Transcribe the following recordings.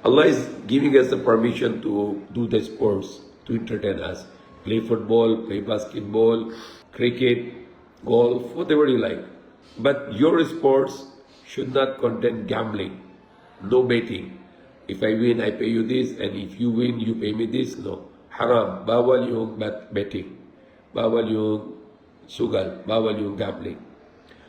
Allah is giving us the permission to do the sports, to entertain us. Play football, play basketball, cricket, golf, whatever you like. But your sports should not contain gambling, no betting. If I win, I pay you this, and if you win, you pay me this. No. Haram, bawal yung betting, bawal yung sugal, bawal yung gambling.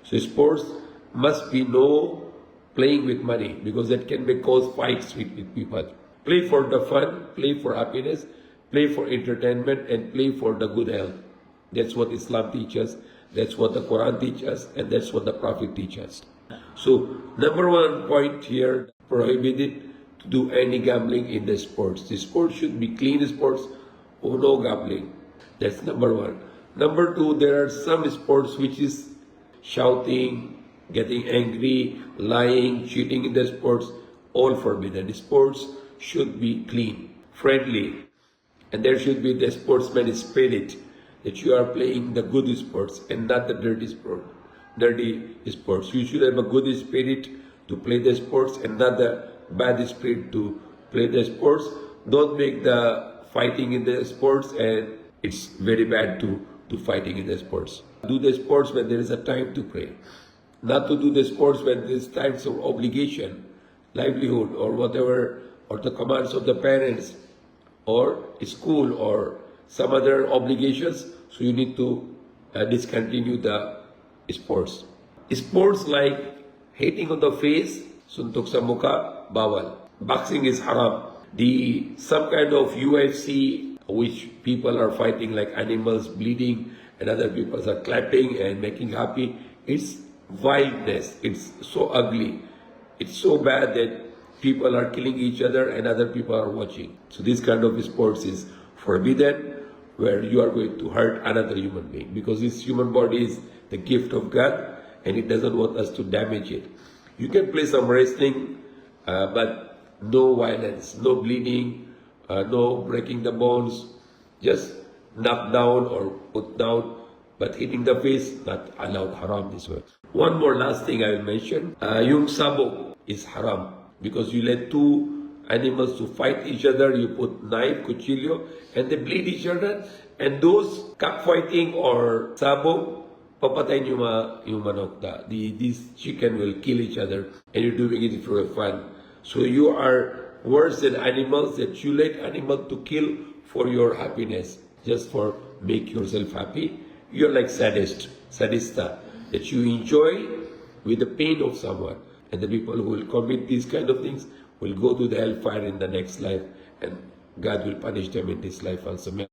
So sports must be no playing with money, because that can cause fights with people. Play for the fun, play for happiness, play for entertainment, and play for the good health. That's what Islam teaches, that's what the Quran teaches, and that's what the Prophet teaches. So number one point here, prohibited to do any gambling in the sports. The sports should be clean sports or no gambling. That's number one. Number two, there are some sports which is shouting, getting angry, lying, cheating in the sports, all forbidden. The sports should be clean, friendly, and there should be the sportsman spirit, that you are playing the good sports and not the dirty sport. You should have a good spirit to play the sports and not the bad spirit to play the sports. Don't make the fighting in the sports, and it's very bad to fighting in the sports. Do the sports when there is a time to pray. Not to do the sports when there is times of obligation, livelihood, or whatever, or the commands of the parents, or school, or some other obligations. So you need to discontinue the sports. Sports like hitting on the face, suntok sa mukha, bawal. Boxing is haram. Some kind of UFC, which people are fighting like animals, bleeding, and other people are clapping and making happy, it's wildness. It's so ugly. It's so bad that people are killing each other and other people are watching. So this kind of sports is forbidden, where you are going to hurt another human being, because this human body is the gift of God, and it doesn't want us to damage it. You can play some wrestling, but no violence, no bleeding, no breaking the bones, just knock down or put down, but hitting the face, not allowed, haram this way. One more last thing I will mention, yung sabog is haram, because you let two animals to fight each other, you put knife, cuchillo, and they bleed each other, and those cockfighting or sabog, papatayin yung manok. This chicken will kill each other, and you're doing it for fun. So you are worse than animals, that you let animals to kill for your happiness, just for make yourself happy. You're like sadista, that you enjoy with the pain of someone. And the people who will commit these kind of things will go to the hellfire in the next life, and God will punish them in this life also.